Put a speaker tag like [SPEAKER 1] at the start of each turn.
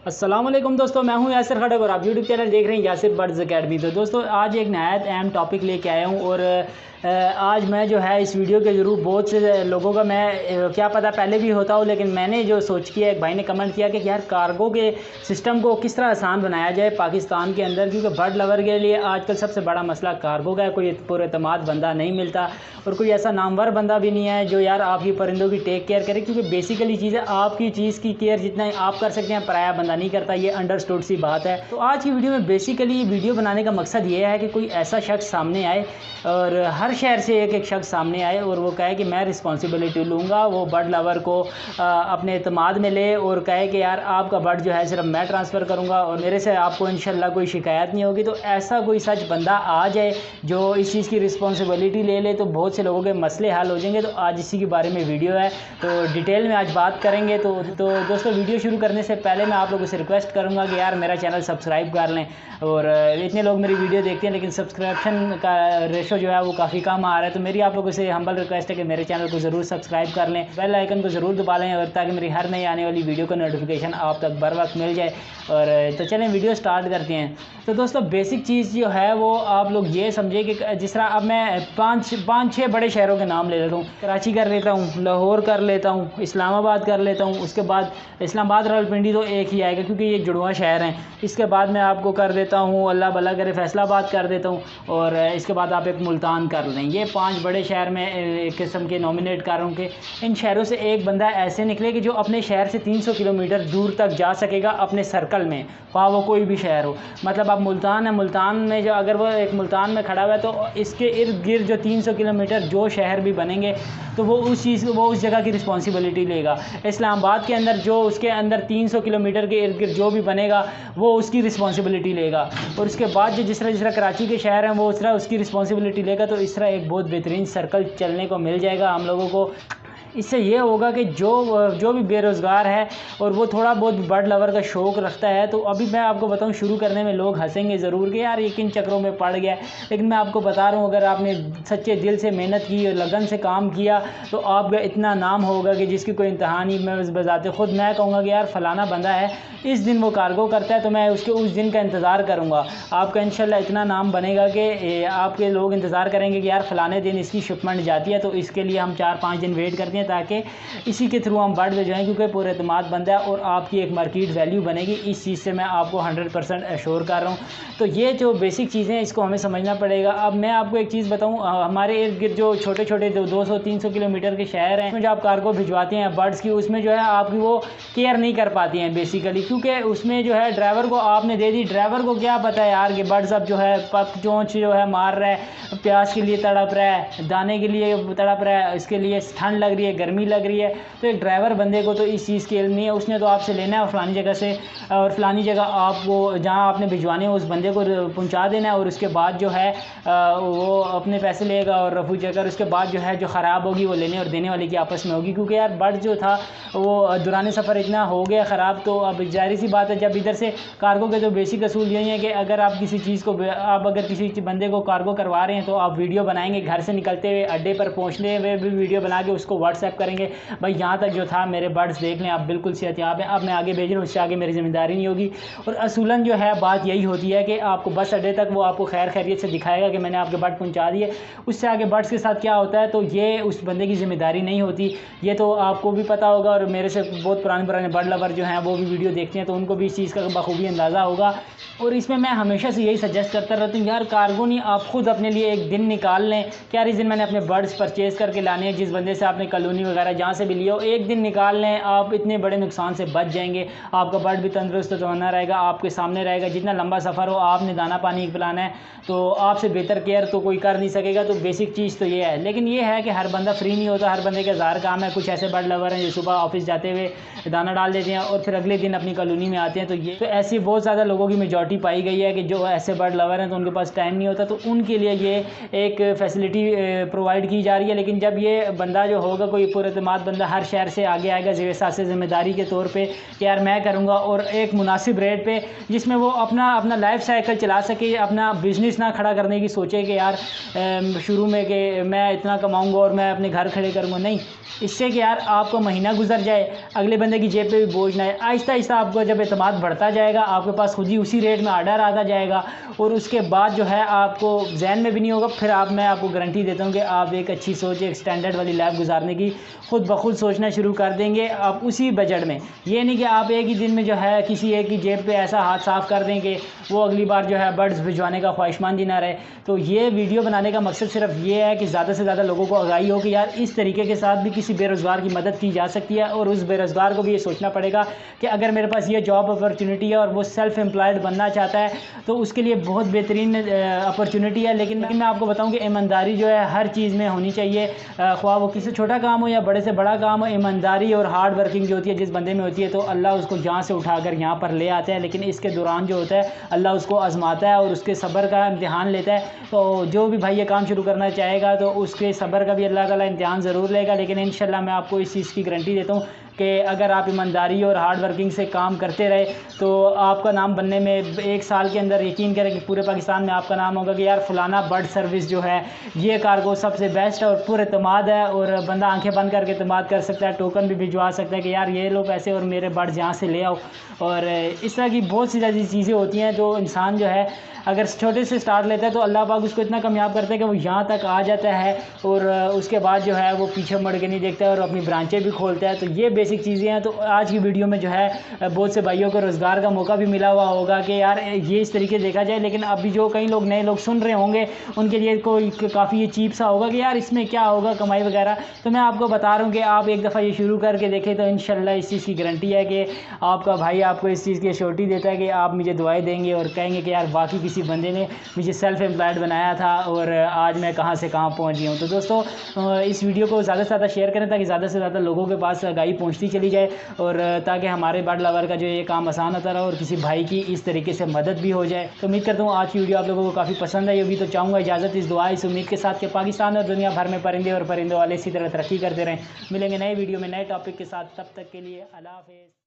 [SPEAKER 1] अस्सलाम वालेकुम दोस्तों, मैं हूं यासिर खड़क और आप यूट्यूब चैनल देख रहे हैं यासिर बर्ड्स अकेडमी। तो दोस्तों आज एक नहायत अहम टॉपिक लेके आया हूं और आज मैं जो है इस वीडियो के ज़रूर बहुत से लोगों का मैं क्या पता पहले भी होता हूं, लेकिन मैंने जो सोच किया, एक भाई ने कमेंट किया कि यार कार्गो के सिस्टम को किस तरह आसान बनाया जाए पाकिस्तान के अंदर, क्योंकि बर्ड लवर के लिए आजकल सबसे बड़ा मसला कार्गो का है। कोई पुरएतमाद बंदा नहीं मिलता और कोई ऐसा नामवर बंदा भी नहीं है जो यार आपकी परिंदों की टेक केयर करे, क्योंकि बेसिकली चीज़ है आपकी चीज़ की केयर जितना आप कर सकते हैं पराया बंदा नहीं करता। ये अंडरस्टूड सी बात है। तो आज की वीडियो में बेसिकली वीडियो बनाने का मकसद ये है कि कोई ऐसा शख्स सामने आए और हर शहर से एक एक शख्स सामने आए और वो कहे कि मैं रिस्पॉन्सिबिलिटी लूँगा, वो बर्ड लवर को अपने एतमाद में ले और कहे कि यार आपका बर्ड जो है सिर्फ मैं ट्रांसफ़र करूँगा और मेरे से आपको इंशाल्लाह कोई शिकायत नहीं होगी। तो ऐसा कोई सच बंदा आ जाए जो इस चीज़ की रिस्पॉन्सिबिलिटी ले ले तो बहुत से लोगों के मसले हल हो जाएंगे। तो आज इसी के बारे में वीडियो है, तो डिटेल में आज बात करेंगे। तो दोस्तों वीडियो शुरू करने से पहले मैं आप लोगों से रिक्वेस्ट करूंगा कि यार मेरा चैनल सब्सक्राइब कर लें। और इतने लोग मेरी वीडियो देखते हैं लेकिन सब्सक्रिप्शन का रेशो जो है वो काफ़ी कम आ रहा है। तो मेरी आप लोगों से हम्बल रिक्वेस्ट है कि मेरे चैनल को ज़रूर सब्सक्राइब कर लें, बेल आइकन को ज़रूर दबा लें और ताकि मेरी हर नई आने वाली वीडियो का नोटिफिकेशन आप तक बर वक्त मिल जाए। और तो चलें वीडियो स्टार्ट करते हैं। तो दोस्तों बेसिक चीज़ जो है वो आप लोग ये समझे कि जिस तरह अब मैं पाँच छः बड़े शहरों के नाम ले लेता हूँ। कराची कर लेता हूँ, लाहौर कर लेता हूँ, इस्लामाबाद कर लेता हूँ, उसके बाद इस्लामाबाद रावलपिंडी तो एक ही आएगा क्योंकि ये जुड़वा शहर हैं। इसके बाद मैं आपको कर देता हूँ, अल्लाह भला करे, फैसलाबाद कर देता हूँ और इसके बाद आप एक मुल्तान कर लें। ये 5 बड़े शहर में एक किस्म के नॉमिनेट कर रहा हूँ कि इन शहरों से एक बंदा ऐसे निकले कि जो अपने शहर से 300 किलोमीटर दूर तक जा सकेगा अपने सर्कल में, वहाँ वो कोई भी शहर हो। मतलब अब मुल्तान है, मुल्तान में जो अगर वो एक मुल्तान में खड़ा हुआ है तो इसके इर्द गिर्द जो 300 किलोमीटर जो शहर भी बनेंगे तो वो उस जगह की रिस्पॉन्सिबिलिटी लेगा। इस्लामाबाद के अंदर जो उसके अंदर 300 किलोमीटर के इर्द गिर्द जो भी बनेगा वो उसकी रिस्पॉन्सिबिलिटी लेगा। और उसके बाद जो जिस तरह कराची के शहर हैं वो उस तरह उसकी रिस्पॉन्सिबिलिटी लेगा। तो इस तरह एक बहुत बेहतरीन सर्कल चलने को मिल जाएगा हम लोगों को। इससे ये होगा कि जो भी बेरोज़गार है और वो थोड़ा बहुत बर्ड लवर का शौक़ रखता है, तो अभी मैं आपको बताऊं शुरू करने में लोग हंसेंगे ज़रूर कि यार ये किन चक्रों में पड़ गया, लेकिन मैं आपको बता रहा हूँ अगर आपने सच्चे दिल से मेहनत की और लगन से काम किया तो आपका इतना नाम होगा कि जिसकी कोई इंतहा नहीं। मैं बजाते खुद मैं कहूँगा कि यार फ़लाना बंदा है, इस दिन वो कार्गो करता है तो मैं उसके उस दिन का इंतज़ार करूँगा। आपका इंशाल्लाह इतना नाम बनेगा कि आपके लोग इंतज़ार करेंगे कि यार फ़लाने दिन इसकी शिपमेंट जाती है, तो इसके लिए हम 4-5 दिन वेट करते हैं ताकि इसी के थ्रू हम बर्ड जो हैं, क्योंकि पूरे एतमाद बंदा है और आपकी एक मार्केट वैल्यू बनेगी। इस चीज़ से मैं आपको 100% एश्योर कर रहा हूँ। तो ये जो बेसिक चीज़ें हैं इसको हमें समझना पड़ेगा। अब मैं आपको एक चीज़ बताऊँ, हमारे इर्द गिर्द जो छोटे छोटे जो 200-300 किलोमीटर के शहर हैं, उसमें जो आप कार्गो भिजवाते हैं बर्ड्स की, उसमें जो है आपकी वो केयर नहीं कर पाती हैं बेसिकली, क्योंकि उसमें जो है ड्राइवर को आपने दे दी, ड्राइवर को क्या पता है यार कि बर्ड्स अब जो है पक चोंच जो है मार रहा है, प्यास के लिए तड़प रहा है, दाने के लिए तड़प रहा है, इसके लिए ठंड लग रही है, गर्मी लग रही है। तो एक ड्राइवर बंदे को तो इस चीज़ की इल्म नहीं है। उसने तो आपसे लेना है फलानी जगह से और फलानी जगह आपको जहाँ आपने भिजवाने उस बंदे को पहुँचा देना है और उसके बाद जो है वो अपने पैसे लेगा और रफू जगह उसके बाद जो है जो ख़राब होगी वो लेने और देने वाले की आपस में होगी। क्योंकि यार बर्ड जो था वो दौरान सफ़र इतना हो गया ख़राब, तो अब जाहिर सी बात है जब इधर से कार्गो के जो बेसिक असूल यही है कि अगर आप किसी चीज़ को आप अगर किसी बंदे को कार्गो करवा रहे हैं तो आप वीडियो बनाएंगे, घर से निकलते हुए अड्डे पर पहुँचने हुए भी वीडियो बना के उसको व्हाट्सएप करेंगे, भाई यहाँ तक जो था मेरे बर्ड्स देख लें, आप बिल्कुल सेहतियाब हैं, अब मैं आगे भेज रहा हूँ, उससे आगे मेरी ज़िम्मेदारी नहीं होगी। और असूलन जो है बात यही होती है कि आपको बस अड्डे तक वो आपको खैर खैरियत से दिखाएगा कि मैंने आपके बर्ड पहुँचा दिए। उससे आगे बर्ड्स के साथ क्या होता है तो ये उस बंदे की ज़िम्मेदारी नहीं होती। ये तो आपको भी पता होगा और मेरे से बहुत पुराने बर्ड लवर जो हैं वो भी वीडियो देखते हैं तो उनको भी इस चीज़ का बखूबी अंदाज़ा होगा। और इसमें मैं हमेशा से यही सजेस्ट करता रहता हूँ यार कार्गो नहीं, आप खुद अपने लिए एक दिन निकाल लें कि यार इस दिन मैंने अपने बर्ड्स परचेज़ करके लाने हैं, जिस बंदे से आपने कॉलोनी वगैरह जहाँ से भी लिया हो, एक दिन निकाल लें, आप इतने बड़े नुकसान से बच जाएंगे। आपका बर्ड भी तंदुरुस्त बना रहेगा, आपके सामने रहेगा। जितना लंबा सफ़र हो आपने दाना पानी पिलाना है तो आपसे बेहतर केयर तो कोई कर नहीं सकेगा। तो बेसिक चीज़ तो ये है, लेकिन ये है कि हर बंदा फ्री नहीं होता, हर बंदे का हज़ार काम है। कुछ ऐसे बर्ड लवर हैं जो सुबह ऑफिस जाते हुए दाना डाल देते हैं और फिर अगले दिन अपनी कॉलोनी में आते हैं। तो ऐसी बहुत ज़्यादा लोगों की मेजॉरिटी पाई गई है कि जो ऐसे बर्ड लवर हैं तो उनके पास टाइम नहीं होता, तो उनके लिए ये एक फैसिलिटी प्रोवाइड की जा रही है। लेकिन जब ये बंदा जो होगा कोई पुरएतमाद बंदा हर शहर से आगे आएगा एहसास ज़िम्मेदारी के तौर पे कि यार मैं करूँगा और एक मुनासिब रेट पे जिसमें वो अपना लाइफ साइकिल चला सके, अपना बिज़नेस ना खड़ा करने की सोचे कि यार शुरू में कि मैं इतना कमाऊँगा और मैं अपने घर खड़े करूँगा। नहीं, इससे कि यार आपको महीना गुजर जाए, अगले बंदे की जेब पे भी बोझ ना आए, आहिस्ता आहिस्ता आपको जब एतमाद बढ़ता जाएगा, आपके पास खुद ही उसी रेट में आर्डर आता जाएगा और उसके बाद जो है आपको जहन में भी नहीं होगा। फिर मैं आपको गारंटी देता हूँ कि आप एक अच्छी सोच, एक स्टैंडर्ड वाली लाइफ गुजारने की खुद ब खुद सोचना शुरू कर देंगे आप उसी बजट में। ये नहीं कि आप एक ही दिन में जो है किसी एक की जेब पे ऐसा हाथ साफ़ कर दें कि वो अगली बार जो है बर्ड्स भिजवाने का ख्वाहिशमंद ही ना रहे। तो ये वीडियो बनाने का मकसद सिर्फ ये है कि ज़्यादा से ज़्यादा लोगों को आगाही हो कि यार इस तरीके के साथ भी किसी बेरोज़गार की मदद की जा सकती है और उस बेरोज़गार को भी ये सोचना पड़ेगा कि अगर मेरे पास ये जॉब अपॉर्चुनिटी है और वो सेल्फ़ एम्प्लॉयड बनना चाहता है तो उसके लिए बहुत बेहतरीन अपॉर्चुनिटी है। लेकिन मैं आपको बताऊं कि ईमानदारी जो है हर चीज़ में होनी चाहिए, ख्वाह वो किसी छोटा काम हो या बड़े से बड़ा काम हो। ईमानदारी और हार्ड वर्किंग जो होती है जिस बंदे में होती है तो अल्लाह उसको यहाँ से उठाकर यहाँ पर ले आता है, लेकिन इसके दौरान जो होता है अल्लाह उसको आजमाता है और उसके सब्र का इम्तिहान लेता है। तो जो भी भाई ये काम शुरू करना चाहेगा तो उसके सब्र का भी अल्लाह ताला इम्तिहान ज़रूर लेगा। लेकिन इंशाल्लाह मैं आपको इस चीज़ की गारंटी देता हूँ कि अगर आप ईमानदारी और हार्ड वर्किंग से काम करते रहे तो आपका नाम बनने में 1 साल के अंदर यकीन करें कि पूरे पाकिस्तान में आपका नाम होगा कि यार फलाना बर्ड सर्विस जो है ये कार्गो सबसे बेस्ट है और पूरे एतमाद है और बंदा आंखें बंद करके एतमाद कर सकता है, टोकन भी भिजवा सकता है कि यार ये लो पैसे और मेरे बर्ड्स यहाँ से ले आओ। और इस तरह की बहुत सी ज़्यादा चीज़ें होती हैं जो इंसान जो है अगर छोटे से स्टार्ट लेता है तो अल्लाह पाक उसको इतना कामयाब करता है कि वो यहाँ तक आ जाता है और उसके बाद जो है वो पीछे मुड़ के नहीं देखता है और अपनी ब्रांचें भी खोलता है। तो ये बेसिक चीज़ें हैं। तो आज की वीडियो में जो है बहुत से भाइयों को रोज़गार का मौका भी मिला हुआ होगा कि यार ये इस तरीके देखा जाए। लेकिन अभी जो कई लोग नए लोग सुन रहे होंगे उनके लिए कोई काफ़ी ये चीप सा होगा कि यार इसमें क्या होगा कमाई वगैरह। तो मैं आपको बता रहा हूँ कि आप एक दफ़ा ये शुरू करके देखें तो इंशाल्लाह इस चीज़ की गारंटी है कि आपका भाई आपको इस चीज़ की एश्योरिटी देता है कि आप मुझे दुआएं देंगे और कहेंगे कि यार बाकी किसी बंदे ने मुझे सेल्फ एम्प्लॉयड बनाया था और आज मैं कहाँ से कहाँ पहुँच गया हूँ। तो दोस्तों इस वीडियो को ज़्यादा से ज़्यादा शेयर करें ताकि ज़्यादा से ज़्यादा लोगों के पास आगाही पहुँचती चली जाए और ताकि हमारे बर्ड लवर का जो ये काम आसान होता रहा और किसी भाई की इस तरीके से मदद भी हो जाए। तो उम्मीद करता हूँ आज की वीडियो आप लोगों को काफ़ी पसंद आई होगी। तो चाहूँगा इजाज़त इस दुआ इस उम्मीद के साथ कि पाकिस्तान और दुनिया भर में परिंदे और परिंदे वाले इसी तरह तरक्की करते रहें। मिलेंगे नए वीडियो में नए टॉपिक के साथ, तब तक के लिए अल्लाह हाफ़िज़।